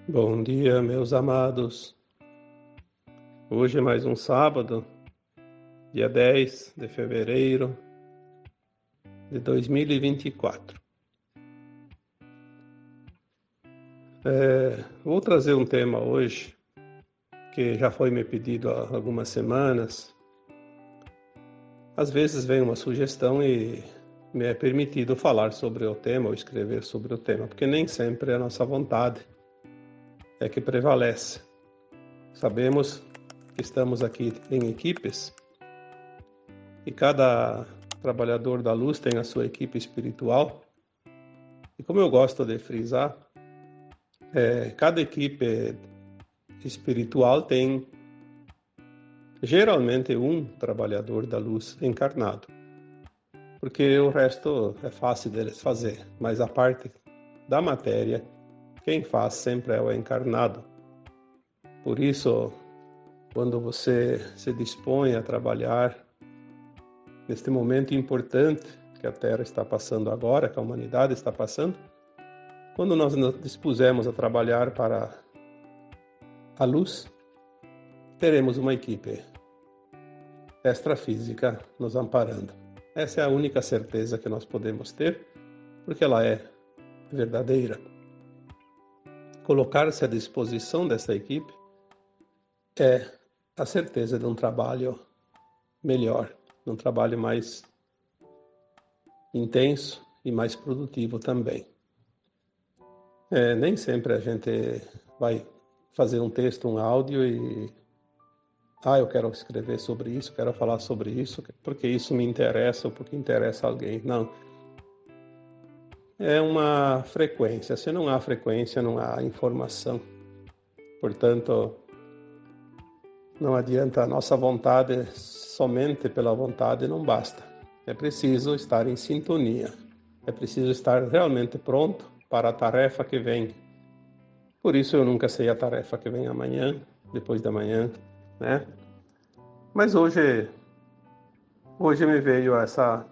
Bom dia, meus amados. Hoje é mais um sábado, dia 10 de fevereiro de 2024. Vou trazer um tema hoje que já foi me pedido há algumas semanas. Às vezes vem uma sugestão e me é permitido falar sobre o tema ou escrever sobre o tema, porque nem sempre a nossa vontade é que prevalece. Sabemos que estamos aqui em equipes e cada trabalhador da luz tem a sua equipe espiritual. E como eu gosto de frisar, cada equipe espiritual tem geralmente um trabalhador da luz encarnado, porque o resto é fácil deles fazer, mas a parte da matéria, quem faz sempre é o encarnado. Por isso, quando você se dispõe a trabalhar neste momento importante que a Terra está passando agora, que a humanidade está passando, quando nós nos dispusemos a trabalhar para a luz, teremos uma equipe extrafísica nos amparando. Essa é a única certeza que nós podemos ter, porque ela é verdadeira. Colocar-se à disposição dessa equipe é a certeza de um trabalho melhor, de um trabalho mais intenso e mais produtivo também. Nem sempre a gente vai fazer um texto, um áudio e eu quero escrever sobre isso, quero falar sobre isso, porque isso me interessa ou porque interessa alguém. Não. É uma frequência. Se não há frequência, não há informação. Portanto, não adianta a nossa vontade, somente pela vontade não basta. É preciso estar em sintonia. É preciso estar realmente pronto para a tarefa que vem. Por isso eu nunca sei a tarefa que vem amanhã, depois da manhã, né? Mas hoje me veio essa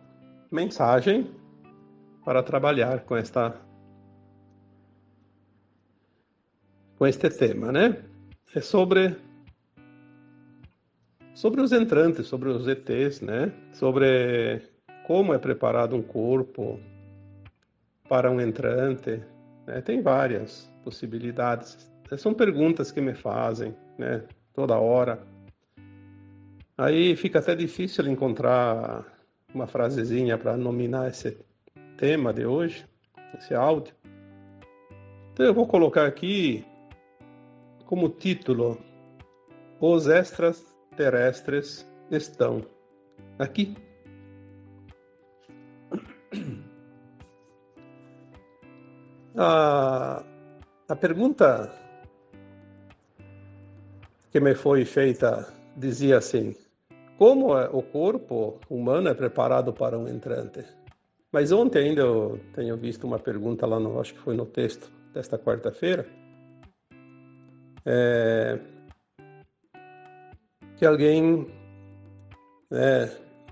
mensagem para trabalhar com este tema, né? É sobre os entrantes, sobre os ETs, né? Sobre como é preparado um corpo para um entrante, né? Tem várias possibilidades. São perguntas que me fazem, né? Toda hora. Aí fica até difícil encontrar uma frasezinha para nominar esse tema de hoje, esse áudio. Então eu vou colocar aqui como título: Os extraterrestres estão aqui. A pergunta que me foi feita dizia assim: como o corpo humano é preparado para um entrante? Mas ontem ainda eu tenho visto uma pergunta lá acho que foi no texto desta quarta-feira, que alguém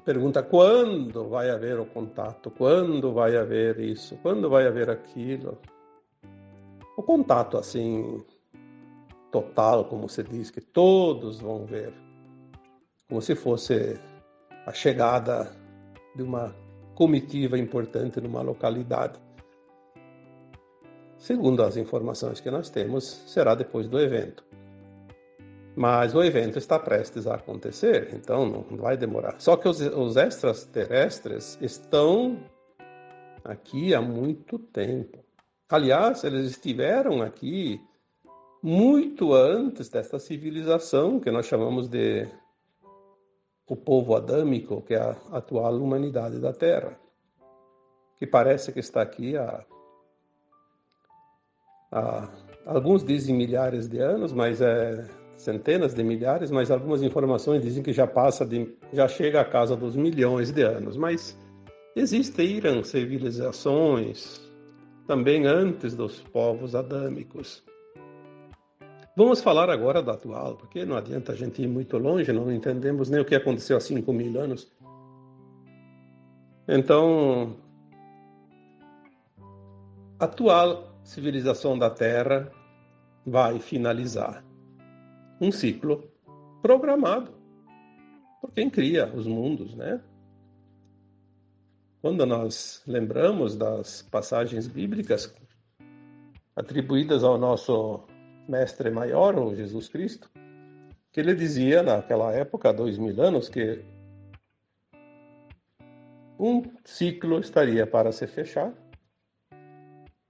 pergunta quando vai haver o contato, quando vai haver isso, quando vai haver aquilo. O contato assim total, como se diz, que todos vão ver, como se fosse a chegada de uma comitiva importante numa localidade. Segundo as informações que nós temos, será depois do evento. Mas o evento está prestes a acontecer, então não vai demorar. Só que os extraterrestres estão aqui há muito tempo. Aliás, eles estiveram aqui muito antes desta civilização que nós chamamos de o povo adâmico, que é a atual humanidade da Terra, que parece que está aqui há alguns dizem milhares de anos, mas centenas de milhares, mas algumas informações dizem que já chega à casa dos milhões de anos. Mas existiram civilizações também antes dos povos adâmicos. Vamos falar agora do atual, porque não adianta a gente ir muito longe, não entendemos nem o que aconteceu há 5.000 anos. Então, a atual civilização da Terra vai finalizar um ciclo programado por quem cria os mundos, né? Quando nós lembramos das passagens bíblicas atribuídas ao nosso mestre maior, o Jesus Cristo, que ele dizia naquela época, há 2000 anos, que um ciclo estaria para se fechar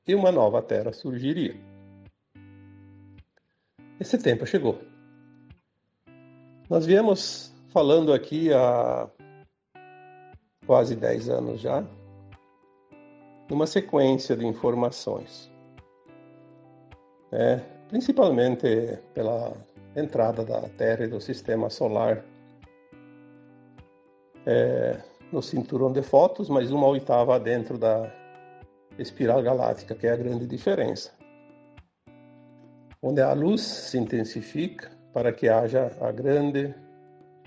e uma nova terra surgiria. Esse tempo chegou. Nós viemos falando aqui há quase 10 anos já, numa sequência de informações, principalmente pela entrada da Terra e do Sistema Solar no cinturão de Fóton, mas 1/8 dentro da espiral galáctica, que é a grande diferença, onde a luz se intensifica para que haja a grande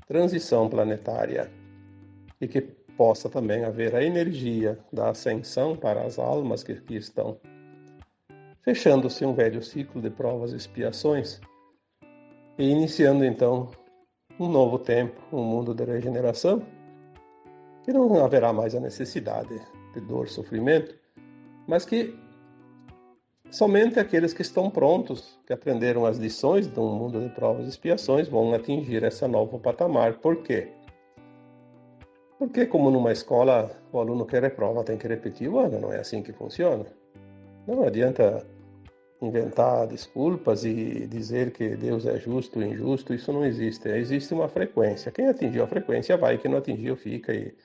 transição planetária e que possa também haver a energia da ascensão para as almas que aqui estão, fechando-se um velho ciclo de provas e expiações e iniciando então um novo tempo, um mundo de regeneração, que não haverá mais a necessidade de dor, sofrimento, mas que somente aqueles que estão prontos, que aprenderam as lições de um mundo de provas e expiações, vão atingir esse novo patamar. Por quê? Porque, como numa escola, o aluno que reprova tem que repetir o ano, não é assim que funciona. Não adianta inventar desculpas e dizer que Deus é justo ou injusto, isso não existe. Existe uma frequência. Quem atingiu a frequência vai, quem não atingiu fica e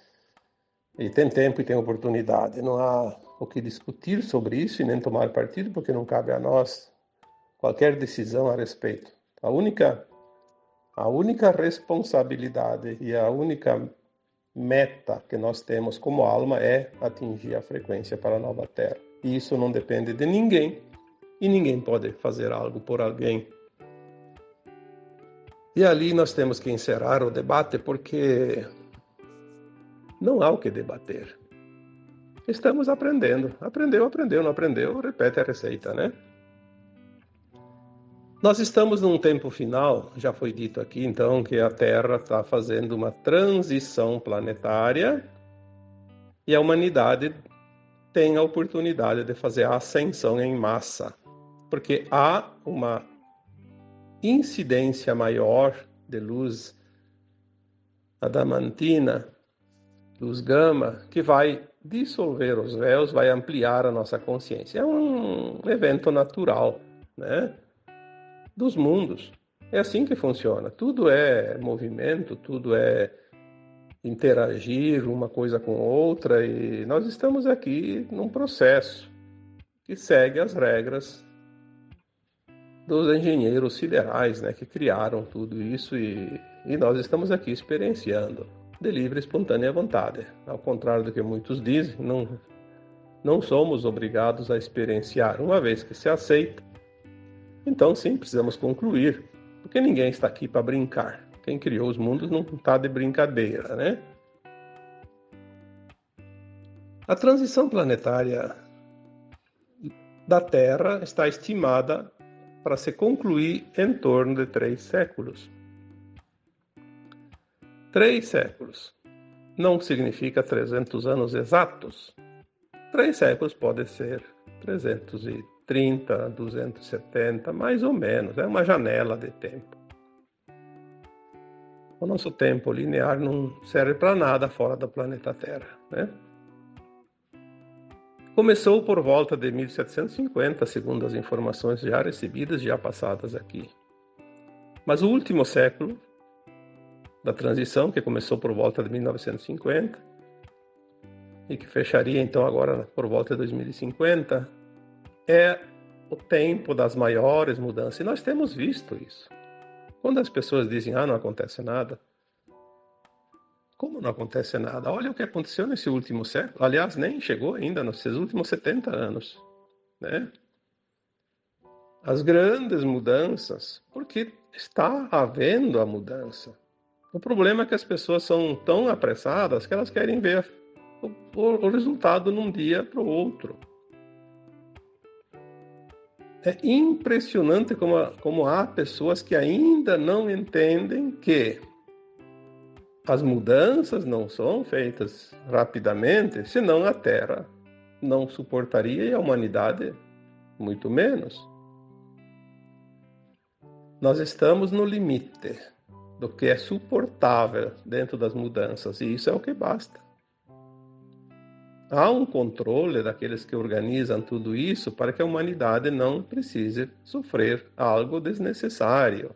tem tempo e tem oportunidade. Não há o que discutir sobre isso e nem tomar partido, porque não cabe a nós qualquer decisão a respeito. A única responsabilidade e a única meta que nós temos como alma é atingir a frequência para a nova Terra. E isso não depende de ninguém, e ninguém pode fazer algo por alguém. E ali nós temos que encerrar o debate, porque não há o que debater. Estamos aprendendo. Aprendeu, não aprendeu, repete a receita, né? Nós estamos num tempo final, já foi dito aqui então, que a Terra está fazendo uma transição planetária e a humanidade tem a oportunidade de fazer a ascensão em massa, porque há uma incidência maior de luz adamantina, luz gama, que vai dissolver os véus, vai ampliar a nossa consciência. É um evento natural, né, dos mundos. É assim que funciona. Tudo é movimento, tudo é interagir uma coisa com outra, e nós estamos aqui num processo que segue as regras dos engenheiros siderais, né, que criaram tudo isso, e nós estamos aqui experienciando de livre e espontânea vontade. Ao contrário do que muitos dizem, não somos obrigados a experienciar. Uma vez que se aceita, então sim, precisamos concluir, porque ninguém está aqui para brincar. Quem criou os mundos não está de brincadeira, né? A transição planetária da Terra está estimada para se concluir em torno de 3 séculos. 3 séculos não significa 300 anos exatos. 3 séculos pode ser 330, 270, mais ou menos. É uma janela de tempo. O nosso tempo linear não serve para nada fora do planeta Terra, né? Começou por volta de 1750, segundo as informações já recebidas, já passadas aqui. Mas o último século da transição, que começou por volta de 1950 e que fecharia então agora por volta de 2050, é o tempo das maiores mudanças. E nós temos visto isso. Quando as pessoas dizem, não acontece nada, como não acontece nada? Olha o que aconteceu nesse último século. Aliás, nem chegou ainda nesses últimos 70 anos, né? As grandes mudanças, porque está havendo a mudança. O problema é que as pessoas são tão apressadas que elas querem ver o resultado num dia para o outro. É impressionante como há pessoas que ainda não entendem que as mudanças não são feitas rapidamente, senão a Terra não suportaria e a humanidade muito menos. Nós estamos no limite do que é suportável dentro das mudanças, e isso é o que basta. Há um controle daqueles que organizam tudo isso para que a humanidade não precise sofrer algo desnecessário.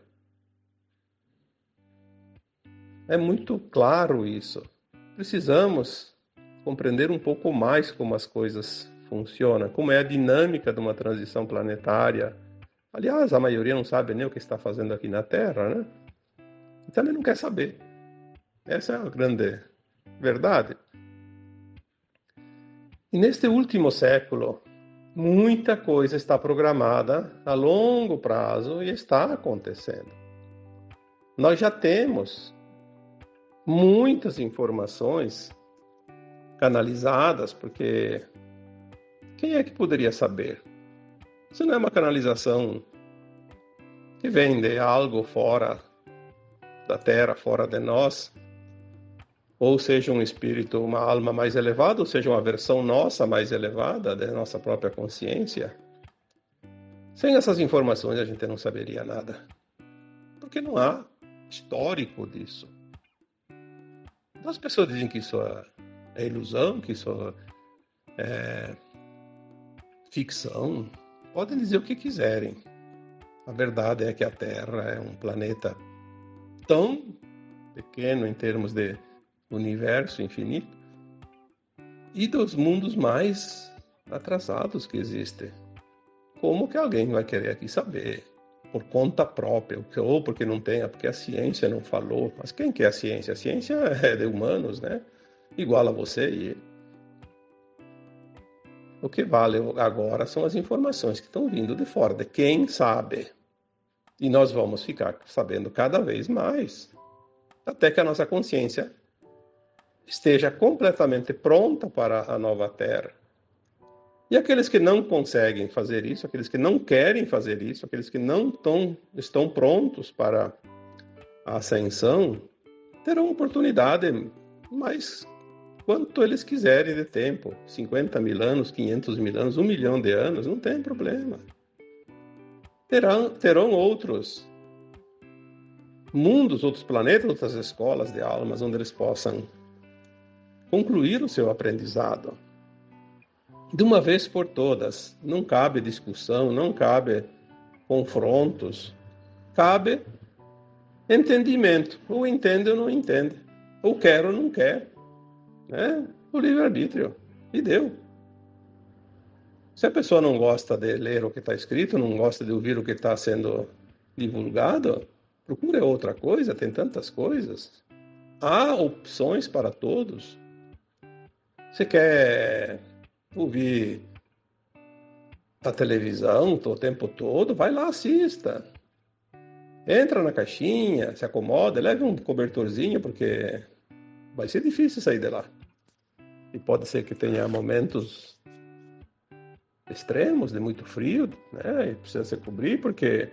É muito claro isso. Precisamos compreender um pouco mais como as coisas funcionam, como é a dinâmica de uma transição planetária. Aliás, a maioria não sabe nem o que está fazendo aqui na Terra, né? E também não quer saber. Essa é a grande verdade. E neste último século, muita coisa está programada a longo prazo e está acontecendo. Nós já temos muitas informações canalizadas, porque quem é que poderia saber? Isso não é uma canalização que vem de algo fora da Terra, fora de nós, ou seja um espírito, uma alma mais elevada, ou seja uma versão nossa mais elevada da nossa própria consciência. Sem essas informações a gente não saberia nada, porque não há histórico disso. As pessoas dizem que isso é ilusão, que isso é ficção. Podem dizer o que quiserem. A verdade é que a Terra é um planeta tão pequeno em termos de universo infinito e dos mundos mais atrasados que existem. Como que alguém vai querer aqui saber? Por conta própria, ou porque não tem, porque a ciência não falou. Mas quem que é a ciência? A ciência é de humanos, né? Igual a você e ele. O que vale agora são as informações que estão vindo de fora, de quem sabe. E nós vamos ficar sabendo cada vez mais, até que a nossa consciência esteja completamente pronta para a nova Terra. E aqueles que não conseguem fazer isso, aqueles que não querem fazer isso, aqueles que não estão prontos para a ascensão, terão oportunidade, mas quanto eles quiserem de tempo, 50 mil anos, 500 mil anos, 1 milhão de anos, não tem problema. Terão outros mundos, outros planetas, outras escolas de almas, onde eles possam concluir o seu aprendizado. De uma vez por todas, não cabe discussão, não cabe confrontos, cabe entendimento. Ou entende ou não entende, ou quer ou não quer. Né? O livre-arbítrio. E deu. Se a pessoa não gosta de ler o que está escrito, não gosta de ouvir o que está sendo divulgado, procure outra coisa, tem tantas coisas. Há opções para todos. Você quer ouvir a televisão o tempo todo? Vai lá, assista. Entra na caixinha, se acomoda, leve um cobertorzinho, porque vai ser difícil sair de lá. E pode ser que tenha momentos extremos, de muito frio, né? E precisa se cobrir, porque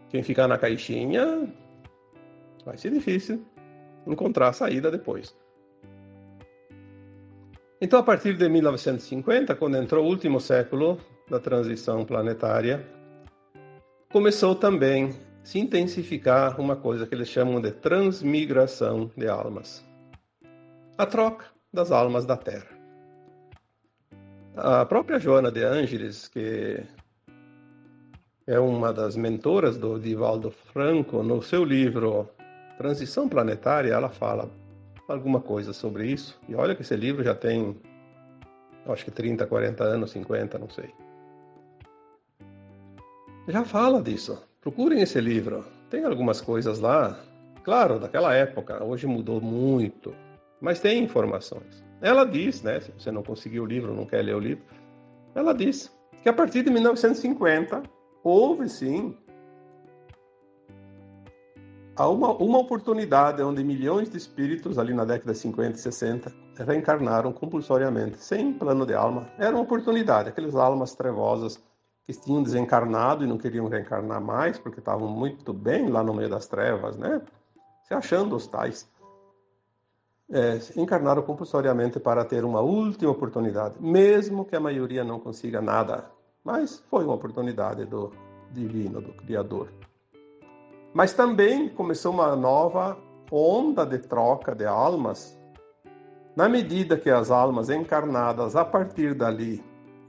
quem ficar na caixinha vai ser difícil encontrar a saída depois. Então, a partir de 1950, quando entrou o último século da transição planetária, começou também a se intensificar uma coisa que eles chamam de transmigração de almas. A troca das almas da Terra. A própria Joana de Ângeles, que é uma das mentoras do Divaldo Franco, no seu livro Transição Planetária, ela fala alguma coisa sobre isso. E olha que esse livro já tem, acho que 30, 40 anos, 50, não sei. Já fala disso. Procurem esse livro. Tem algumas coisas lá, claro, daquela época. Hoje mudou muito, mas tem informações. Ela diz, né, se você não conseguiu o livro, não quer ler o livro, ela diz que a partir de 1950 houve sim uma oportunidade onde milhões de espíritos ali na década de 50 e 60 reencarnaram compulsoriamente, sem plano de alma. Era uma oportunidade, aquelas almas trevosas que tinham desencarnado e não queriam reencarnar mais, porque estavam muito bem lá no meio das trevas, né? Se achando os tais. Encarnaram compulsoriamente para ter uma última oportunidade, mesmo que a maioria não consiga nada. Mas foi uma oportunidade do divino, do Criador. Mas também começou uma nova onda de troca de almas. Na medida que as almas encarnadas, a partir dali,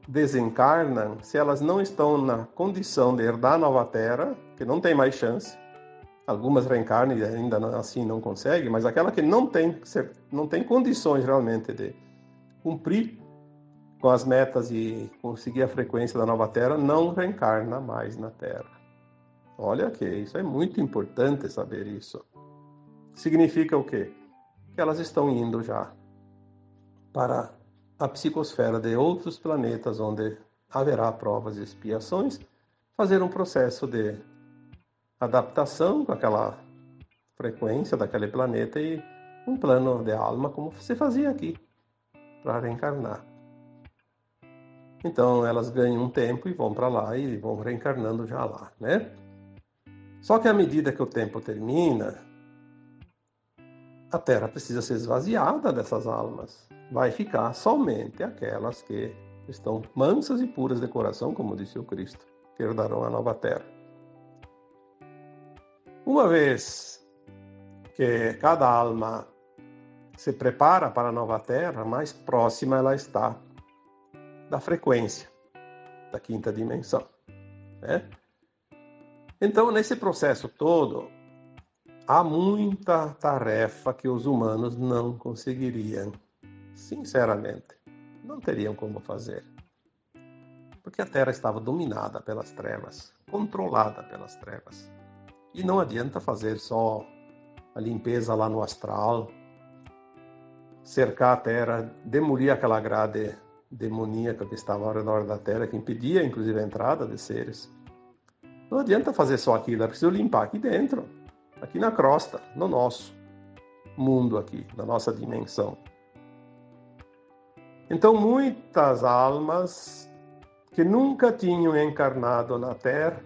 desencarnam, se elas não estão na condição de herdar a nova terra, que não tem mais chance, algumas reencarnam e ainda assim não conseguem, mas aquela que não tem condições realmente de cumprir com as metas e conseguir a frequência da nova terra, não reencarna mais na terra. Olha que isso é muito importante saber isso. Significa o quê? Que elas estão indo já para a psicosfera de outros planetas, onde haverá provas e expiações, fazer um processo de adaptação com aquela frequência daquele planeta e um plano de alma, como se fazia aqui, para reencarnar. Então elas ganham um tempo e vão para lá e vão reencarnando já lá, né? Só que à medida que o tempo termina, a Terra precisa ser esvaziada dessas almas. Vai ficar somente aquelas que estão mansas e puras de coração, como disse o Cristo, que herdarão a nova Terra. Uma vez que cada alma se prepara para a nova Terra, mais próxima ela está da frequência da quinta dimensão, né? Então, nesse processo todo, há muita tarefa que os humanos não conseguiriam, sinceramente, não teriam como fazer. Porque a Terra estava dominada pelas trevas, controlada pelas trevas. E não adianta fazer só a limpeza lá no astral, cercar a Terra, demolir aquela grade demoníaca que estava ao redor da Terra, que impedia inclusive a entrada de seres. Não adianta fazer só aquilo, é preciso limpar aqui dentro, aqui na crosta, no nosso mundo aqui, na nossa dimensão. Então muitas almas que nunca tinham encarnado na Terra,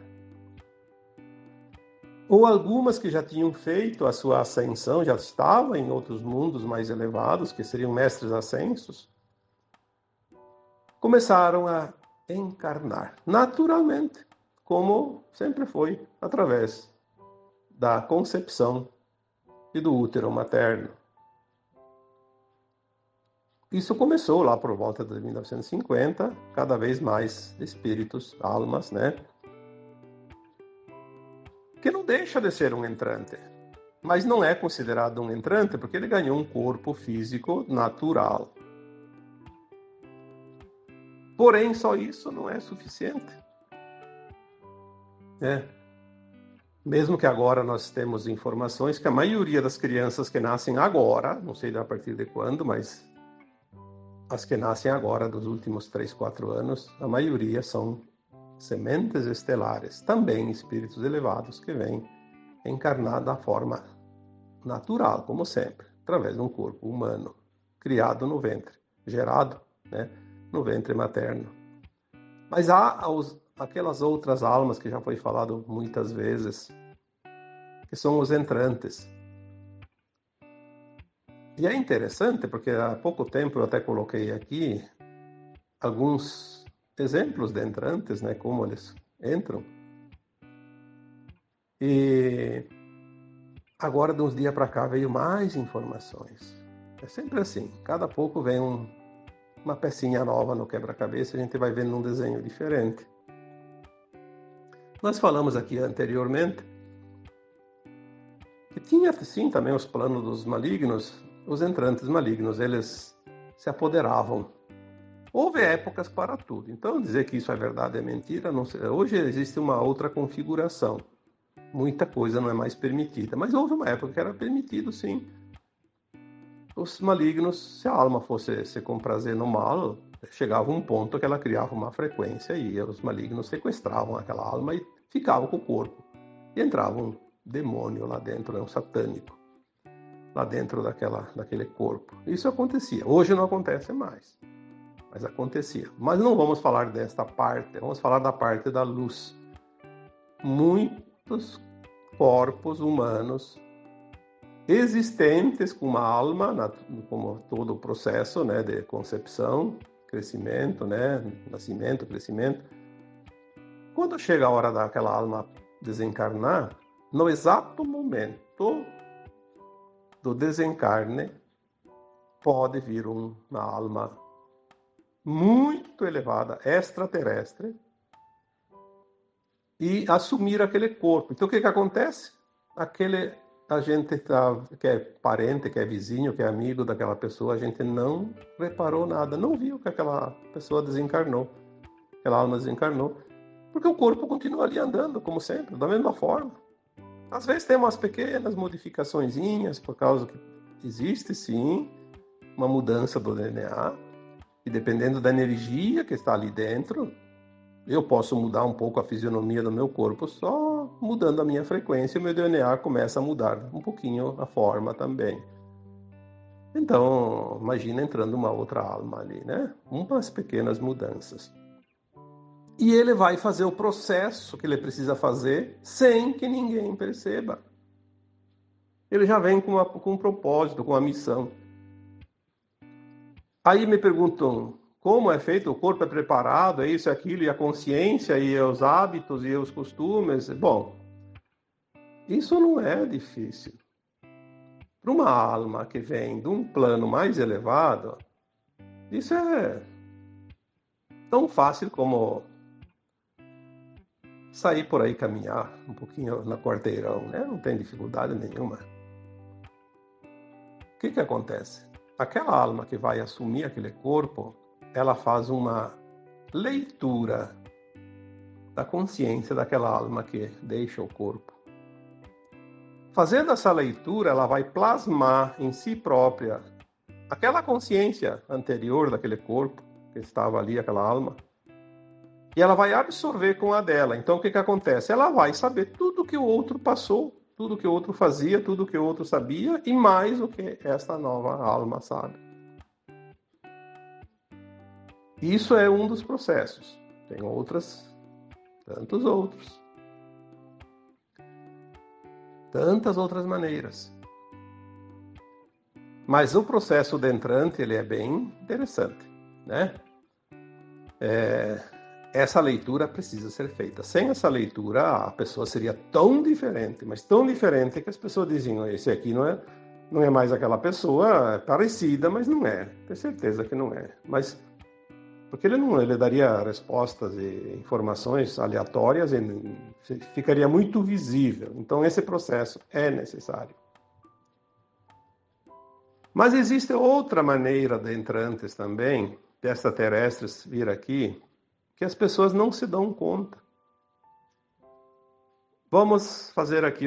ou algumas que já tinham feito a sua ascensão, já estavam em outros mundos mais elevados, que seriam mestres ascensos, começaram a encarnar naturalmente, como sempre foi, através da concepção e do útero materno. Isso começou lá por volta de 1950, cada vez mais espíritos, almas, né? Que não deixa de ser um entrante, mas não é considerado um entrante porque ele ganhou um corpo físico natural. Porém, só isso não é suficiente. Mesmo que agora nós temos informações que a maioria das crianças que nascem agora, não sei a partir de quando, mas as que nascem agora, dos últimos 3, 4 anos, a maioria são sementes estelares, também espíritos elevados que vêm encarnar da forma natural, como sempre, através de um corpo humano, criado no ventre, gerado, né, no ventre materno. Mas há aquelas outras almas que já foi falado muitas vezes, que são os entrantes. E é interessante porque há pouco tempo eu até coloquei aqui alguns exemplos de entrantes, né, como eles entram. E agora, de uns dias para cá, veio mais informações. É sempre assim, cada pouco vem uma pecinha nova no quebra-cabeça, a gente vai vendo um desenho diferente. Nós falamos aqui anteriormente que tinha, sim, também os planos dos malignos, os entrantes malignos, eles se apoderavam. Houve épocas para tudo. Então, dizer que isso é verdade é mentira, não sei. Hoje existe uma outra configuração. Muita coisa não é mais permitida. Mas houve uma época que era permitido, sim. Os malignos, se a alma fosse se comprazer no mal, chegava um ponto que ela criava uma frequência e os malignos sequestravam aquela alma e ficavam com o corpo. E entrava um demônio lá dentro, um satânico, lá dentro daquele corpo. Isso acontecia. Hoje não acontece mais. mas acontecia. Mas não vamos falar desta parte, vamos falar da parte da luz. Muitos corpos humanos existentes com uma alma, como todo o processo, né, de concepção, crescimento, né, nascimento, crescimento. Quando chega a hora daquela alma desencarnar, no exato momento do desencarne, pode vir uma alma muito elevada, extraterrestre, e assumir aquele corpo. Então o que acontece? A gente que é parente, que é vizinho, que é amigo daquela pessoa, a gente não reparou nada, não viu que aquela pessoa desencarnou, aquela alma desencarnou, porque o corpo continua ali andando, como sempre, da mesma forma. Às vezes tem umas pequenas modificaçõezinhas, por causa que existe, sim, uma mudança do DNA, e dependendo da energia que está ali dentro, eu posso mudar um pouco a fisionomia do meu corpo só mudando a minha frequência, o meu DNA começa a mudar um pouquinho a forma também. Então, imagina entrando uma outra alma ali, né? Umas pequenas mudanças. E ele vai fazer o processo que ele precisa fazer sem que ninguém perceba. Ele já vem com um propósito, com uma missão. Aí me perguntam, como é feito? O corpo é preparado, é isso, é aquilo, e a consciência, e os hábitos, e os costumes. Bom, isso não é difícil. Para uma alma que vem de um plano mais elevado, isso é tão fácil como sair por aí caminhar um pouquinho no quarteirão, né? Não tem dificuldade nenhuma. O que acontece? Aquela alma que vai assumir aquele corpo, ela faz uma leitura da consciência daquela alma que deixa o corpo. Fazendo essa leitura, ela vai plasmar em si própria aquela consciência anterior daquele corpo, que estava ali, aquela alma, e ela vai absorver com a dela. Então, o que acontece? Ela vai saber tudo que o outro passou, tudo que o outro fazia, tudo que o outro sabia, e mais o que esta nova alma sabe. Isso é um dos processos. Tem tantos outros. Tantas outras maneiras. Mas o processo de entrante, ele é bem interessante, né? Essa leitura precisa ser feita. Sem essa leitura, a pessoa seria tão diferente, mas tão diferente que as pessoas diziam, esse aqui não é mais aquela pessoa, é parecida, mas não é. Tenho certeza que não é. Mas porque ele daria respostas e informações aleatórias e ficaria muito visível. Então esse processo é necessário. Mas existe outra maneira de entrantes também, de extraterrestres vir aqui, que as pessoas não se dão conta. Vamos fazer aqui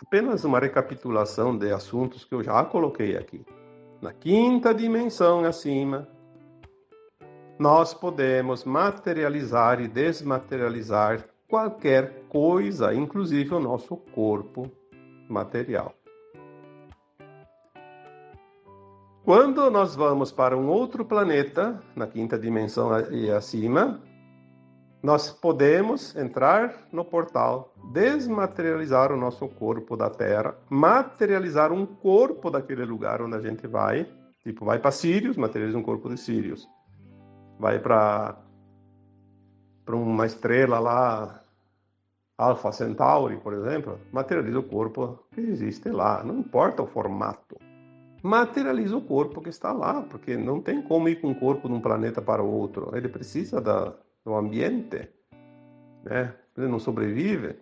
apenas uma recapitulação de assuntos que eu já coloquei aqui. Na quinta dimensão acima, nós podemos materializar e desmaterializar qualquer coisa, inclusive o nosso corpo material. Quando nós vamos para um outro planeta, na quinta dimensão e acima, nós podemos entrar no portal, desmaterializar o nosso corpo da Terra, materializar um corpo daquele lugar onde a gente vai. Tipo, vai para Sirius, materializa um corpo de Sirius. Vai para uma estrela lá, Alpha Centauri, por exemplo, materializa o corpo que existe lá. Não importa o formato. Materializa o corpo que está lá, porque não tem como ir com um corpo de um planeta para o outro. Ele precisa do ambiente, né? Ele não sobrevive.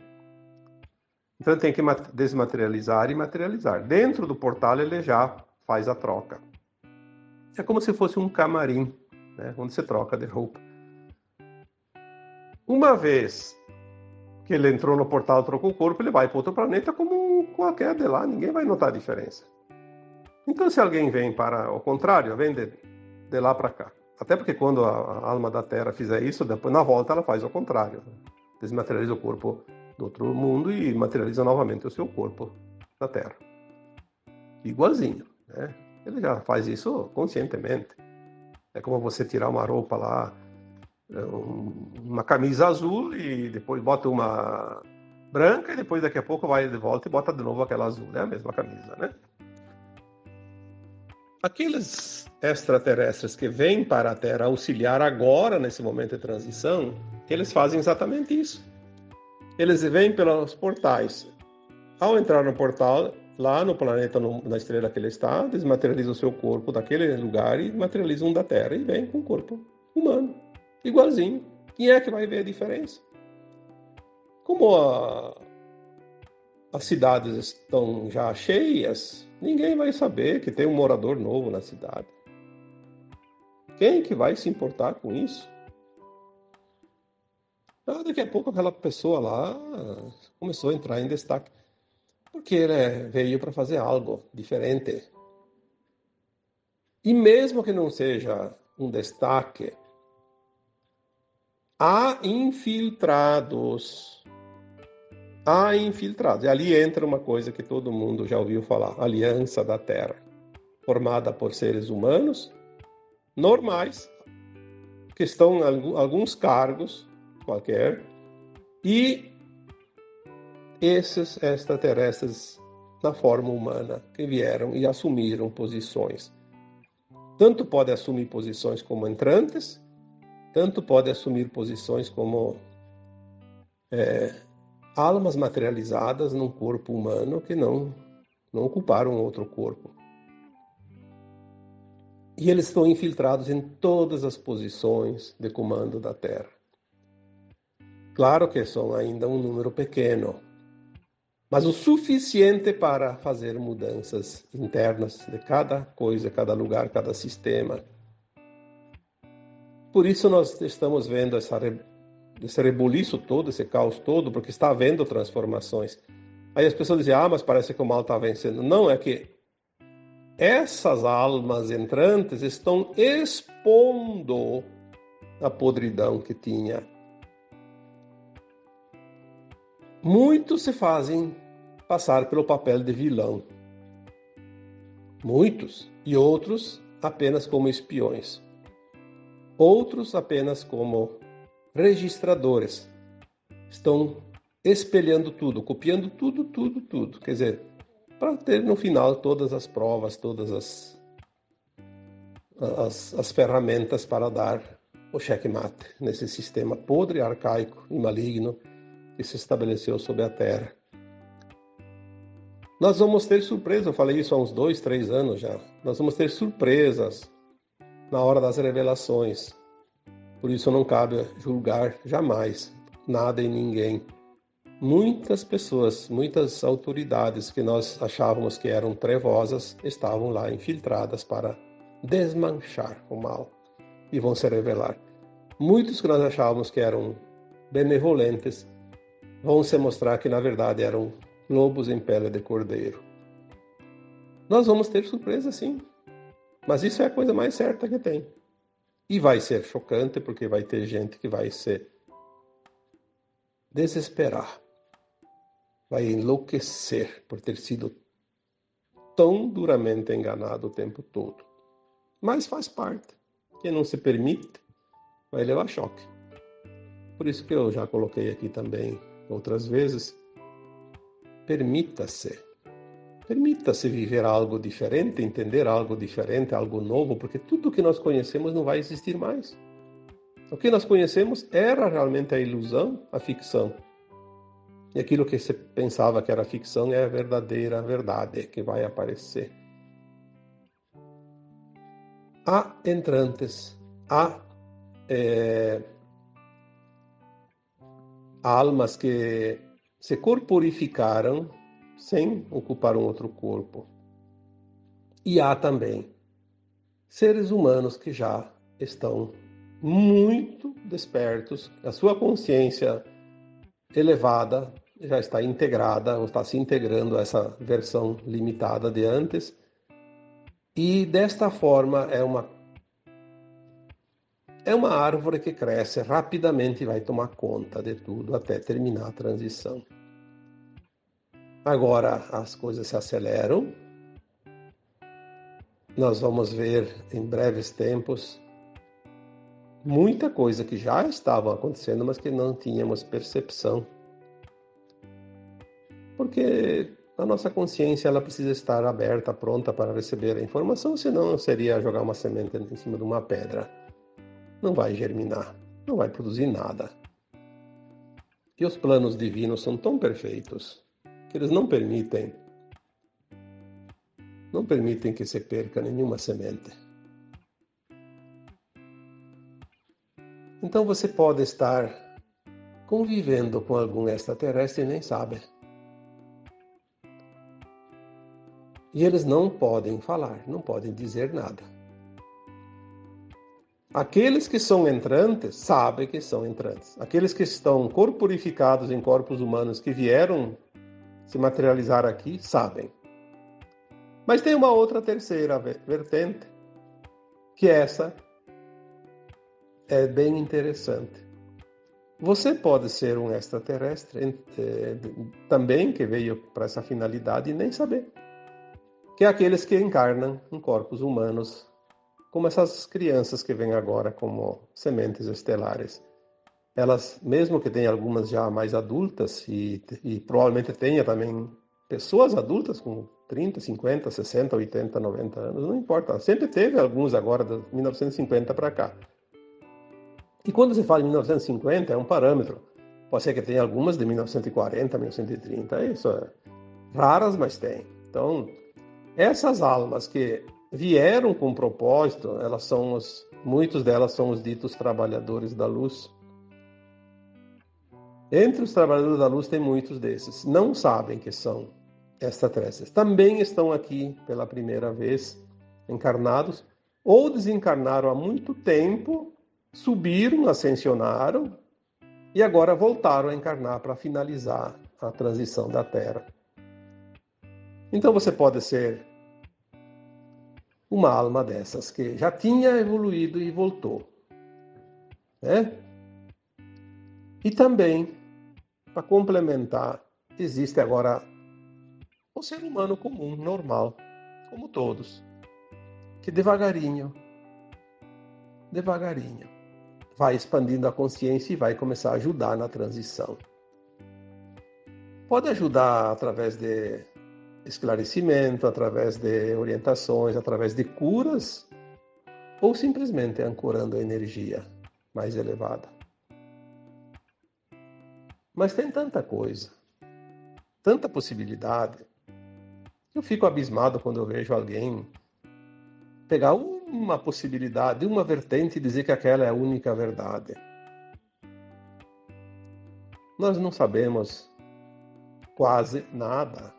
Então ele tem que desmaterializar e materializar. Dentro do portal ele já faz a troca. É como se fosse um camarim, né? Onde você troca de roupa. Uma vez que ele entrou no portal e trocou o corpo, ele vai para outro planeta como qualquer de lá. Ninguém vai notar a diferença. Então, se alguém vem para o contrário, vem de lá para cá. Até porque quando a alma da Terra fizer isso, depois na volta ela faz o contrário. Desmaterializa o corpo do outro mundo e materializa novamente o seu corpo da Terra. Igualzinho, né? Ele já faz isso conscientemente. É como você tirar uma roupa lá, uma camisa azul e depois bota uma branca e depois daqui a pouco vai de volta e bota de novo aquela azul, é a mesma camisa, né? Aqueles extraterrestres que vêm para a Terra auxiliar agora, nesse momento de transição, eles fazem exatamente isso. Eles vêm pelos portais. Ao entrar no portal, lá no planeta, na estrela que ele está, desmaterializa o seu corpo daquele lugar e materializa um da Terra. E vem com o corpo humano, igualzinho. Quem é que vai ver a diferença? Como as cidades estão já cheias, ninguém vai saber que tem um morador novo na cidade. Quem que vai se importar com isso? Daqui a pouco aquela pessoa lá começou a entrar em destaque. Porque ele veio para fazer algo diferente. E mesmo que não seja um destaque, há infiltrados. Há infiltrados. E ali entra uma coisa que todo mundo já ouviu falar: Aliança da Terra, formada por seres humanos normais, que estão em alguns cargos qualquer, e esses extraterrestres na forma humana que vieram e assumiram posições. Tanto pode assumir posições como entrantes, tanto pode assumir posições como almas materializadas num corpo humano que não ocuparam outro corpo. E eles estão infiltrados em todas as posições de comando da Terra. Claro que são ainda um número pequeno, mas o suficiente para fazer mudanças internas de cada coisa, cada lugar, cada sistema. Por isso nós estamos vendo esse rebuliço todo, esse caos todo, porque está havendo transformações. Aí as pessoas dizem, mas parece que o mal está vencendo. Não, é que essas almas entrantes estão expondo a podridão que tinha. Muitos se fazem passar pelo papel de vilão. Muitos. E outros apenas como espiões. Outros apenas como registradores. Estão espelhando tudo, copiando tudo. Quer dizer, para ter no final todas as provas, todas as ferramentas para dar o checkmate nesse sistema podre, arcaico e maligno que se estabeleceu sobre a Terra. Nós vamos ter surpresas, eu falei isso há uns 2, 3 anos já. Nós vamos ter surpresas na hora das revelações. Por isso não cabe julgar jamais nada e ninguém. Muitas pessoas, muitas autoridades que nós achávamos que eram trevosas, estavam lá infiltradas para desmanchar o mal e vão se revelar. Muitos que nós achávamos que eram benevolentes vão se mostrar que na verdade eram lobos em pele de cordeiro. Nós vamos ter surpresa sim, mas isso é a coisa mais certa que tem. E vai ser chocante porque vai ter gente que vai se desesperar, vai enlouquecer por ter sido tão duramente enganado o tempo todo. Mas faz parte. Quem não se permite vai levar choque. Por isso que eu já coloquei aqui também outras vezes, permita-se viver algo diferente, entender algo diferente, algo novo, porque tudo que nós conhecemos não vai existir mais. O que nós conhecemos era realmente a ilusão, a ficção. E aquilo que você pensava que era ficção é a verdadeira verdade que vai aparecer. Há entrantes, há almas que se corporificaram sem ocupar um outro corpo. E há também seres humanos que já estão muito despertos, a sua consciência elevada já está integrada, ou está se integrando a essa versão limitada de antes, e desta forma é uma árvore que cresce rapidamente e vai tomar conta de tudo até terminar a transição. Agora as coisas se aceleram. Nós vamos ver em breves tempos muita coisa que já estava acontecendo, mas que não tínhamos percepção. Porque a nossa consciência ela precisa estar aberta, pronta para receber a informação, senão seria jogar uma semente em cima de uma pedra. Não vai germinar, não vai produzir nada. E os planos divinos são tão perfeitos que eles não permitem que se perca nenhuma semente. Então você pode estar convivendo com algum extraterrestre e nem sabe. E eles não podem falar, não podem dizer nada. Aqueles que são entrantes sabem que são entrantes. Aqueles que estão corporificados em corpos humanos que vieram se materializar aqui sabem. Mas tem uma outra terceira vertente, que essa é bem interessante. Você pode ser um extraterrestre também que veio para essa finalidade e nem saber. Que é aqueles que encarnam em corpos humanos, como essas crianças que vêm agora como sementes estelares. Elas, mesmo que tenham algumas já mais adultas, e provavelmente tenha também pessoas adultas com 30, 50, 60, 80, 90 anos, não importa. Sempre teve alguns agora, de 1950 para cá. E quando se fala em 1950, é um parâmetro. Pode ser que tenha algumas de 1940, 1930, isso é raras, mas tem. Então, essas almas que vieram com propósito, muitos delas são os ditos trabalhadores da luz. Entre os trabalhadores da luz tem muitos desses. Não sabem que são extraterrestres. Também estão aqui pela primeira vez, encarnados, ou desencarnaram há muito tempo, subiram, ascensionaram, e agora voltaram a encarnar para finalizar a transição da Terra. Então você pode ser uma alma dessas que já tinha evoluído e voltou, né? E também, para complementar, existe agora o ser humano comum, normal, como todos, que devagarinho, vai expandindo a consciência e vai começar a ajudar na transição. Pode ajudar através de esclarecimento, através de orientações, através de curas, ou simplesmente ancorando a energia mais elevada. Mas tem tanta coisa, tanta possibilidade. Eu fico abismado quando eu vejo alguém pegar uma possibilidade, uma vertente e dizer que aquela é a única verdade. Nós não sabemos quase nada.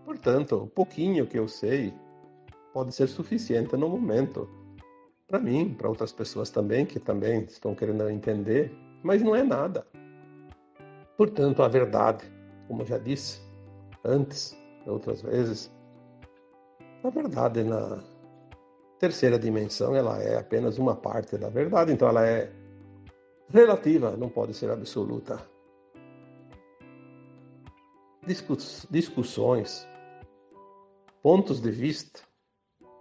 Portanto, o pouquinho que eu sei pode ser suficiente no momento. Para mim, para outras pessoas também, que também estão querendo entender, mas não é nada. Portanto, a verdade, como eu já disse antes, outras vezes, a verdade na terceira dimensão, ela é apenas uma parte da verdade, então ela é relativa, não pode ser absoluta. Discussões, pontos de vista,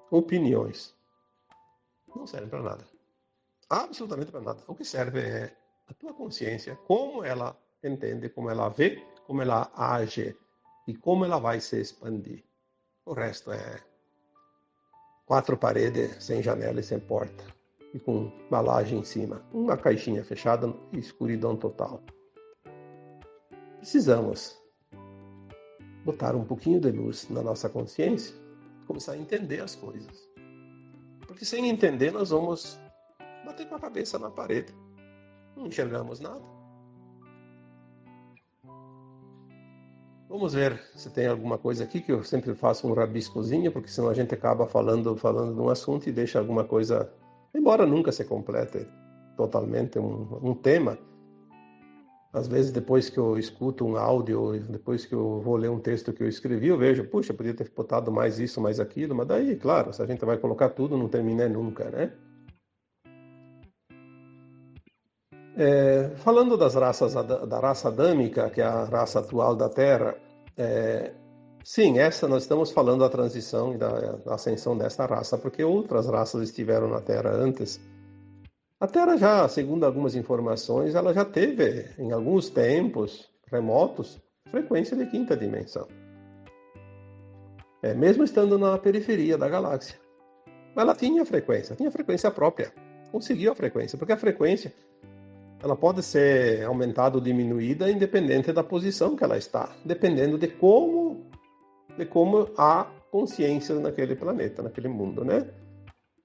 opiniões, não servem para nada. Absolutamente para nada. O que serve é a tua consciência, como ela entende, como ela vê, como ela age e como ela vai se expandir. O resto é 4 paredes, sem janela e sem porta, e com embalagem em cima, uma caixinha fechada e escuridão total. Precisamos botar um pouquinho de luz na nossa consciência, começar a entender as coisas. Porque sem entender nós vamos bater com a cabeça na parede. Não enxergamos nada. Vamos ver se tem alguma coisa aqui, que eu sempre faço um rabiscozinho, porque senão a gente acaba falando de um assunto e deixa alguma coisa, embora nunca se complete totalmente um tema. Às vezes, depois que eu escuto um áudio, depois que eu vou ler um texto que eu escrevi, eu vejo, puxa, podia ter botado mais isso, mais aquilo, mas daí, claro, se a gente vai colocar tudo, não termina nunca, né? Falando das raças, da raça adâmica, que é a raça atual da Terra, sim, nós estamos falando da transição e da ascensão dessa raça, porque outras raças estiveram na Terra antes A Terra já, segundo algumas informações, ela já teve, em alguns tempos remotos, frequência de quinta dimensão. Mesmo estando na periferia da galáxia. Ela tinha frequência própria. Conseguiu a frequência, porque a frequência ela pode ser aumentada ou diminuída independente da posição que ela está, dependendo de como há consciência naquele planeta, naquele mundo, né?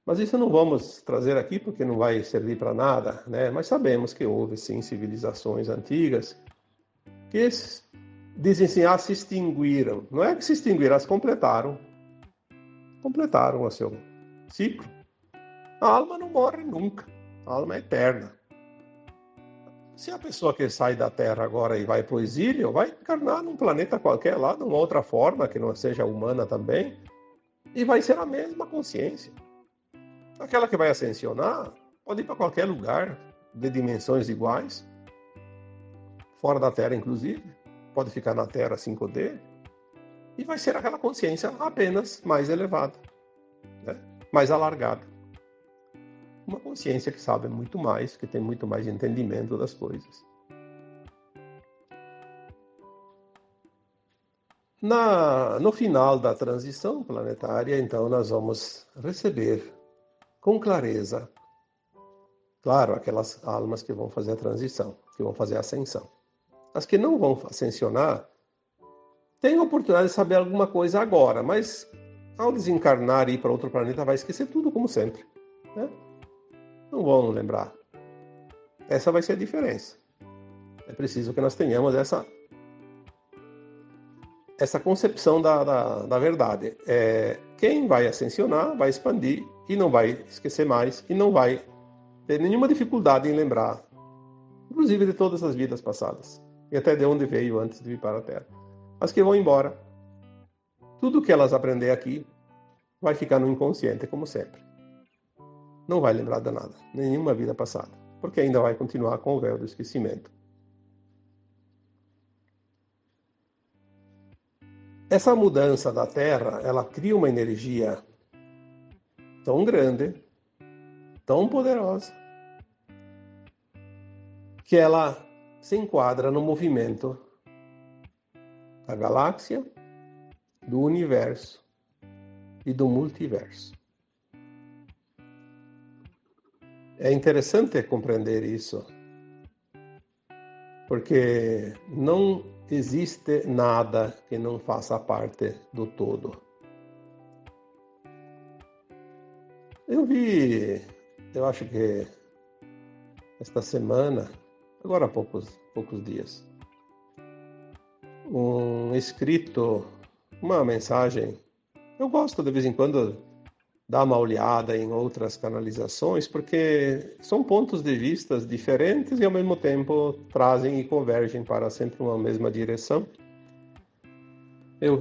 Mas isso não vamos trazer aqui porque não vai servir para nada, né? Mas sabemos que houve sim civilizações antigas que dizem assim, se extinguiram. Não é que se extinguiram, elas completaram o seu ciclo. A alma não morre nunca, a alma é eterna. Se a pessoa que sai da Terra agora e vai para o exílio, vai encarnar num planeta qualquer lá, de uma outra forma, que não seja humana também, e vai ser a mesma consciência. Aquela que vai ascensionar pode ir para qualquer lugar, de dimensões iguais, fora da Terra inclusive, pode ficar na Terra 5D, e vai ser aquela consciência apenas mais elevada, né? Mais alargada. Uma consciência que sabe muito mais, que tem muito mais entendimento das coisas. No final da transição planetária, então, nós vamos receber com clareza, claro, aquelas almas que vão fazer a transição, que vão fazer a ascensão. As que não vão ascensionar, têm a oportunidade de saber alguma coisa agora, mas ao desencarnar e ir para outro planeta, vai esquecer tudo como sempre, né? Não vão lembrar. Essa vai ser a diferença. É preciso que nós tenhamos essa concepção da verdade. Quem vai ascensionar, vai expandir e não vai esquecer mais e não vai ter nenhuma dificuldade em lembrar, inclusive de todas as vidas passadas e até de onde veio antes de vir para a Terra. As que vão embora, tudo que elas aprender aqui vai ficar no inconsciente, como sempre. Não vai lembrar de nada, nenhuma vida passada, porque ainda vai continuar com o véu do esquecimento. Essa mudança da Terra, ela cria uma energia tão grande, tão poderosa, que ela se enquadra no movimento da galáxia, do universo e do multiverso. É interessante compreender isso, porque não existe nada que não faça parte do todo. Eu acho que esta semana, agora há poucos dias, um escrito, uma mensagem. Eu gosto de vez em quando dar uma olhada em outras canalizações, porque são pontos de vista diferentes e ao mesmo tempo trazem e convergem para sempre uma mesma direção. Eu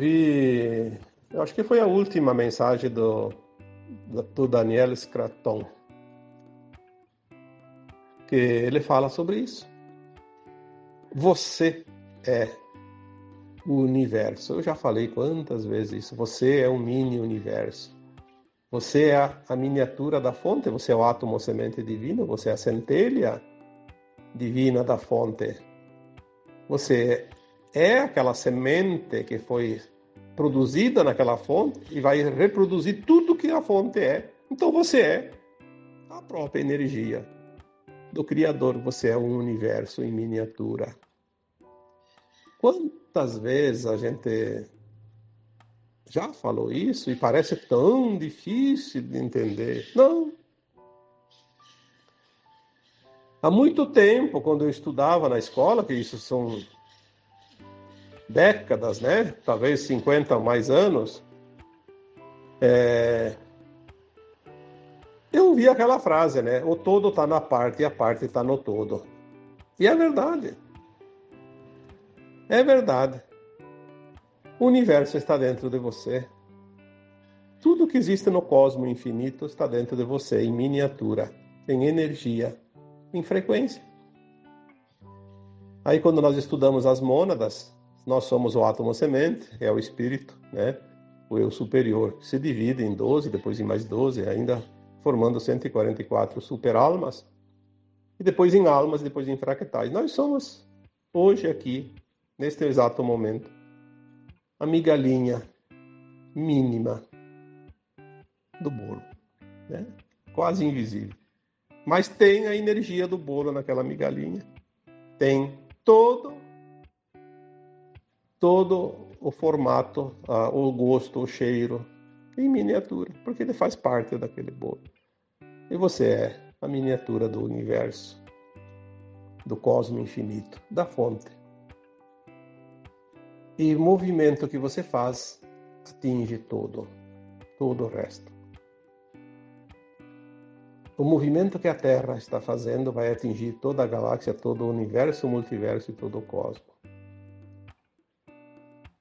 acho que foi a última mensagem do Daniel Scraton, que ele fala sobre isso. Você é o universo. Eu já falei quantas vezes isso. Você é um mini universo. Você é a miniatura da fonte, você é o átomo semente divino, você é a centelha divina da fonte. Você é aquela semente que foi produzida naquela fonte e vai reproduzir tudo que a fonte é. Então você é a própria energia do Criador, você é um universo em miniatura. Quantas vezes a gente já falou isso e parece tão difícil de entender? Não. Há muito tempo, quando eu estudava na escola, que isso são décadas, né? Talvez 50 ou mais anos, eu ouvi aquela frase, né? O todo está na parte e a parte está no todo. E é verdade. É verdade. O universo está dentro de você. Tudo que existe no cosmos infinito está dentro de você, em miniatura, em energia, em frequência. Aí quando nós estudamos as mônadas, nós somos o átomo semente, é o espírito, né? O eu superior, que se divide em 12, depois em mais 12, ainda formando 144 superalmas. e depois em almas, depois em fractais. Nós somos, hoje aqui, neste exato momento, a migalhinha mínima do bolo, né? Quase invisível. Mas tem a energia do bolo naquela migalhinha. Tem todo o formato, o gosto, o cheiro, em miniatura, porque ele faz parte daquele bolo. E você é a miniatura do universo, do cosmo infinito, da fonte. E o movimento que você faz atinge todo o resto. O movimento que a Terra está fazendo vai atingir toda a galáxia, todo o universo, o multiverso e todo o cosmo.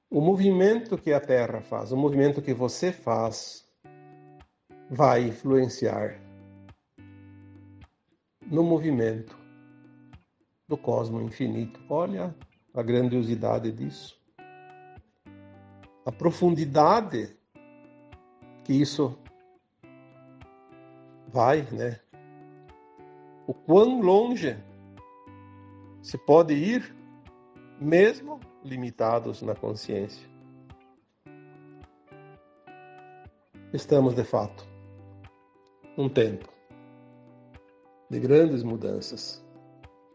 O movimento que a Terra faz, o movimento que você faz, vai influenciar no movimento do cosmo infinito. Olha a grandiosidade disso. A profundidade que isso vai, né? O quão longe se pode ir, mesmo limitados na consciência. Estamos, de fato, num tempo de grandes mudanças.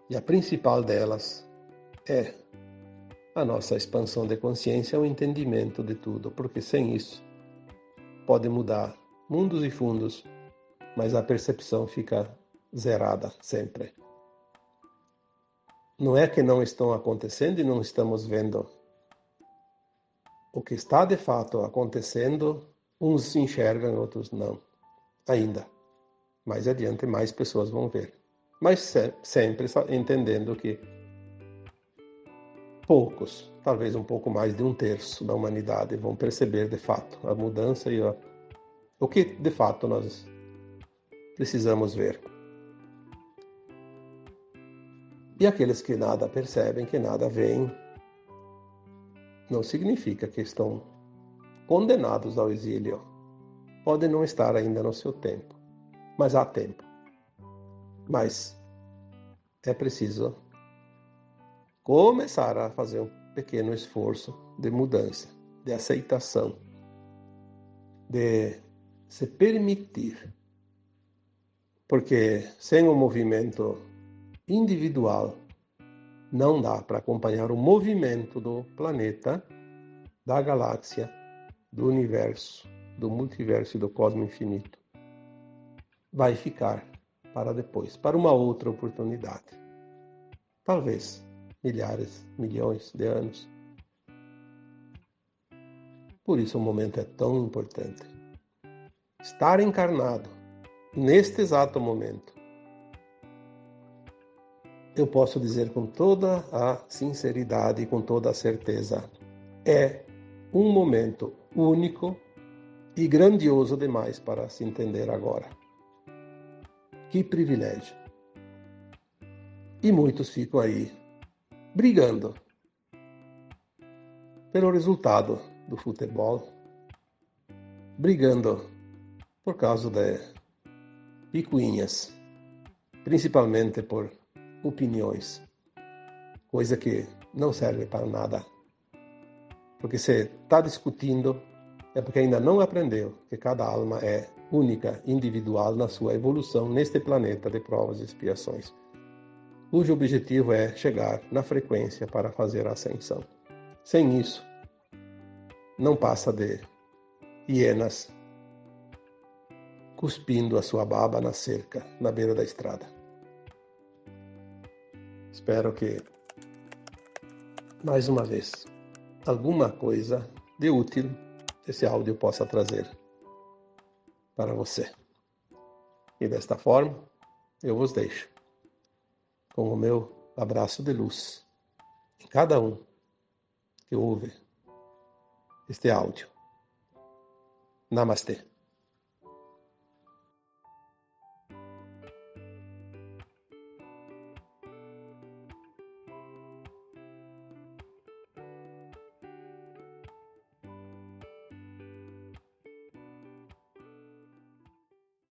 E a principal delas é a nossa expansão de consciência, o entendimento de tudo, porque sem isso pode mudar mundos e fundos, mas a percepção fica zerada sempre. Não é que não estão acontecendo e não estamos vendo. O que está de fato acontecendo, uns se enxergam, outros não. Ainda. Mais adiante, mais pessoas vão ver. Mas sempre entendendo que poucos, talvez um pouco mais de 1/3 da humanidade, vão perceber de fato a mudança e o que de fato nós precisamos ver. E aqueles que nada percebem, que nada veem, não significa que estão condenados ao exílio. Podem não estar ainda no seu tempo, mas há tempo. Mas é preciso começar a fazer um pequeno esforço de mudança, de aceitação, de se permitir. Porque sem o movimento individual não dá para acompanhar o movimento do planeta, da galáxia, do universo, do multiverso e do cosmo infinito. Vai ficar para depois, para uma outra oportunidade. Talvez milhares, milhões de anos. Por isso o momento é tão importante. Estar encarnado neste exato momento, eu posso dizer com toda a sinceridade e com toda a certeza, é um momento único e grandioso demais para se entender agora. Que privilégio! E muitos ficam aí brigando pelo resultado do futebol, brigando por causa de picuinhas, principalmente por opiniões, coisa que não serve para nada. Porque se está discutindo, é porque ainda não aprendeu que cada alma é única, individual na sua evolução neste planeta de provas e expiações, cujo objetivo é chegar na frequência para fazer a ascensão. Sem isso, não passa de hienas cuspindo a sua baba na cerca, na beira da estrada. Espero que, mais uma vez, alguma coisa de útil esse áudio possa trazer para você. E desta forma, eu vos deixo com o meu abraço de luz em cada um que ouve este áudio. Namastê.